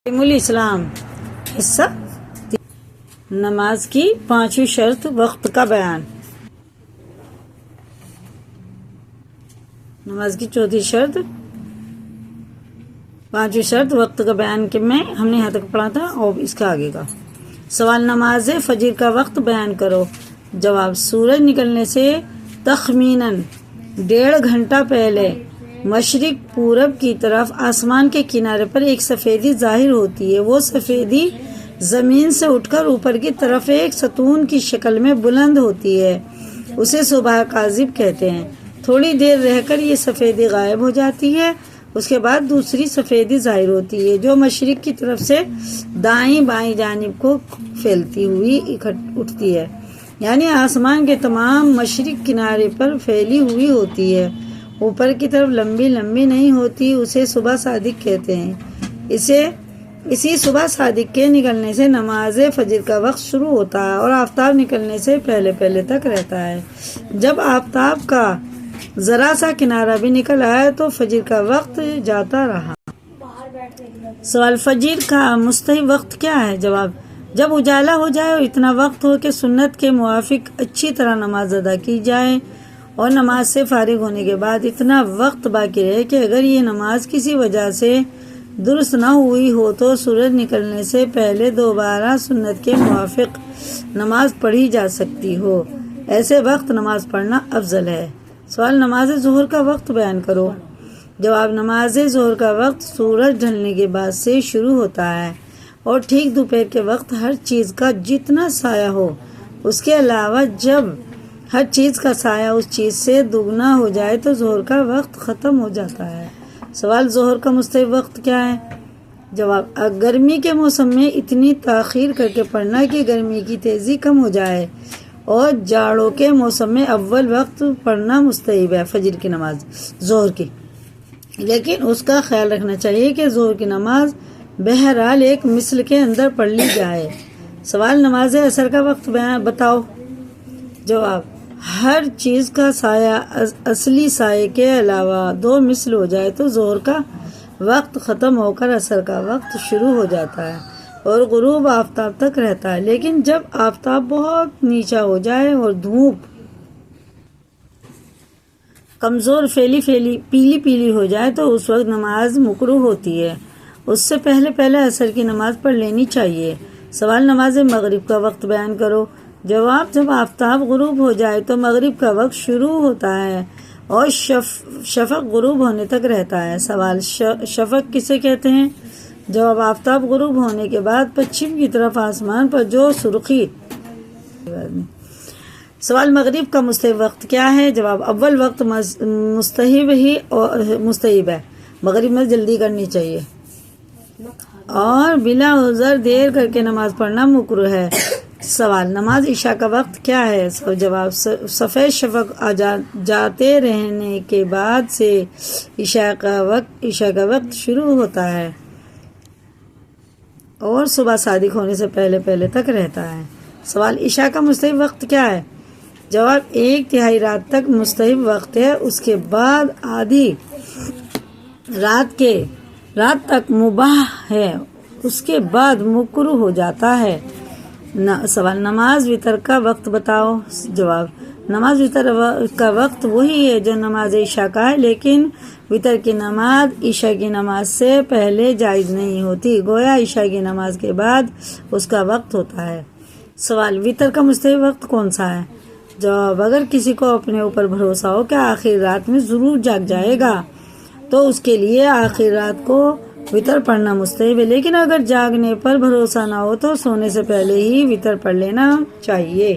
تعلیم الاسلام حصہ نماز کی پانچویں شرط وقت کا بیان۔ نماز کی چوتھی شرط پانچویں شرط وقت کا بیان کے میں ہم نے یہاں تک پڑھا تھا اور اس کا آگے کا سوال۔ نماز فجر کا وقت بیان کرو۔ جواب، سورج نکلنے سے تخمیناً 1.5 گھنٹہ پہلے مشرق پورب کی طرف آسمان کے کنارے پر ایک سفیدی ظاہر ہوتی ہے۔ وہ سفیدی زمین سے اٹھ کر اوپر کی طرف ایک ستون کی شکل میں بلند ہوتی ہے، اسے صبح کاذب کہتے ہیں۔ تھوڑی دیر رہ کر یہ سفیدی غائب ہو جاتی ہے، اس کے بعد دوسری سفیدی ظاہر ہوتی ہے جو مشرق کی طرف سے دائیں بائیں جانب کو پھیلتی ہوئی اٹھتی ہے، یعنی آسمان کے تمام مشرق کنارے پر پھیلی ہوئی ہوتی ہے، اوپر کی طرف لمبی لمبی نہیں ہوتی۔ اسے صبح صادق کہتے ہیں۔ اسی صبح صادق کے نکلنے سے نماز فجر کا وقت شروع ہوتا ہے اور آفتاب نکلنے سے پہلے تک رہتا ہے۔ جب آفتاب کا ذرا سا کنارہ بھی نکل آیا تو فجر کا وقت جاتا رہا۔ سوال، فجر کا مستحب وقت کیا ہے؟ جواب، جب اجالا ہو جائے اور اتنا وقت ہو کہ سنت کے موافق اچھی طرح نماز ادا کی جائے، اور نماز سے فارغ ہونے کے بعد اتنا وقت باقی رہے کہ اگر یہ نماز کسی وجہ سے درست نہ ہوئی ہو تو سورج نکلنے سے پہلے دوبارہ سنت کے موافق نماز پڑھی جا سکتی ہو، ایسے وقت نماز پڑھنا افضل ہے۔ سوال، نماز ظہر کا وقت بیان کرو۔ جواب، نماز ظہر کا وقت سورج ڈھلنے کے بعد سے شروع ہوتا ہے اور ٹھیک دوپہر کے وقت ہر چیز کا جتنا سایہ ہو، اس کے علاوہ جب ہر چیز کا سایہ اس چیز سے دگنا ہو جائے تو ظہر کا وقت ختم ہو جاتا ہے۔ سوال، ظہر کا مستحب وقت کیا ہے؟ جواب، گرمی کے موسم میں اتنی تاخیر کر کے پڑھنا کہ گرمی کی تیزی کم ہو جائے، اور جاڑوں کے موسم میں اول وقت پڑھنا مستحب ہے فجر کی نماز ظہر کی، لیکن اس کا خیال رکھنا چاہیے کہ ظہر کی نماز بہرحال ایک مثل کے اندر پڑھ لی جائے۔ سوال، نماز عصر کا وقت بتاؤ۔ جواب، ہر چیز کا سایہ اصلی سائے کے علاوہ 2 مثل ہو جائے تو ظہر کا وقت ختم ہو کر عصر کا وقت شروع ہو جاتا ہے اور غروب آفتاب تک رہتا ہے، لیکن جب آفتاب بہت نیچا ہو جائے اور دھوپ کمزور پیلی ہو جائے تو اس وقت نماز مکروہ ہوتی ہے، اس سے پہلے عصر کی نماز پڑھ لینی چاہیے۔ سوال، نماز مغرب کا وقت بیان کرو۔ جواب، جب آفتاب غروب ہو جائے تو مغرب کا وقت شروع ہوتا ہے اور شفق غروب ہونے تک رہتا ہے۔ سوال، شفق کسے کہتے ہیں؟ جواب، آفتاب غروب ہونے کے بعد پچھم کی طرف آسمان پر جو سرخی۔ سوال، مغرب کا مستحب وقت کیا ہے؟ جواب، اول وقت مستحب ہے، مغرب میں جلدی کرنی چاہیے، اور بلا عذر دیر کر کے نماز پڑھنا مکروہ ہے۔ سوال، نماز عشاء کا وقت کیا ہے؟ جواب، سفید شفق جاتے رہنے کے بعد سے عشاء کا وقت شروع ہوتا ہے اور صبح صادق ہونے سے پہلے تک رہتا ہے۔ سوال، عشاء کا مستحب وقت کیا ہے؟ جواب، 1/3 رات تک مستحب وقت ہے، اس کے بعد آدھی رات تک مباح ہے، اس کے بعد مکروہ ہو جاتا ہے۔ سوال، نماز وتر کا وقت بتاؤ۔ جواب، نماز وتر کا وقت وہی ہے جو نماز عشاء کا ہے، لیکن وتر کی نماز عشاء کی نماز سے پہلے جائز نہیں ہوتی، گویا عشاء کی نماز کے بعد اس کا وقت ہوتا ہے۔ سوال، وتر کا مستحب وقت کون سا ہے؟ جواب، اگر کسی کو اپنے اوپر بھروسہ ہو کہ آخر رات میں ضرور جاگ جائے گا تو اس کے لیے آخر رات کو وتر پڑھنا مستحب ہے، لیکن اگر جاگنے پر بھروسہ نہ ہو تو سونے سے پہلے ہی وتر پڑھ لینا چاہیے۔